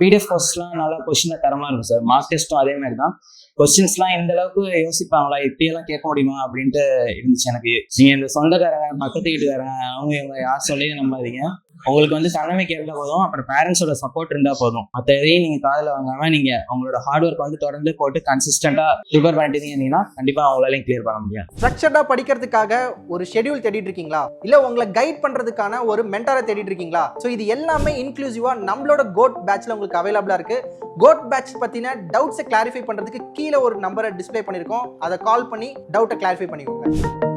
PDF கோர்ஸ்லாம் நல்லா question தரமா இருக்கும் சார். மார்க் டெஸ்ட்டும் அதே மாதிரி தான். கொஸ்டின்ஸ்லாம் இந்த அளவுக்கு யோசிப்பாங்களா, இப்படியெல்லாம் கேட்க முடியுமா அப்படின்ட்டு இருந்துச்சு எனக்கு. நீங்க இந்த சொந்தக்காரங்க, பக்கத்து வீட்டுக்காரங்க, அவங்க இவங்க யார் சொல்லியும் நம்பாதீங்க. உங்களுக்கு வந்து தன்னம்பிக்கை இருந்தால் போதும், அப்புறம் பேரண்ட்ஸோட சப்போர்ட் இருந்தால் போதும். மற்ற எதையும் நீங்கள் காதில் வாங்காம நீங்க உங்களோட ஹார்ட் ஒர்க் வந்து தொடர்ந்து போட்டு கன்சிஸ்டண்டா ப்ரிப்பேர் பண்ணிட்டு இருந்தீங்கன்னா கண்டிப்பா அவங்களாலையும் கிளியர் பண்ண முடியும். ஸ்ட்ரக்சர்டா படிக்கிறதுக்காக ஒரு ஷெட்யூல் தேடிட்டு இருக்கீங்களா, இல்ல உங்களை கைட் பண்றதுக்கான ஒரு மென்டாரை தேடிட்டு இருக்கீங்களா? ஸோ இது எல்லாமே இன்க்ளூசிவா நம்மளோட கோட் பேட்ச்ல உங்களுக்கு அவைலபிளா இருக்கு. கோட் பேட்ச் பத்தின டவுட்ஸை கிளாரிஃபை பண்றதுக்கு கீழே ஒரு நம்பரை டிஸ்பிளே பண்ணிருக்கோம். அதை கால் பண்ணி டவுட்டை கிளாரிஃபை பண்ணிக்கோங்க.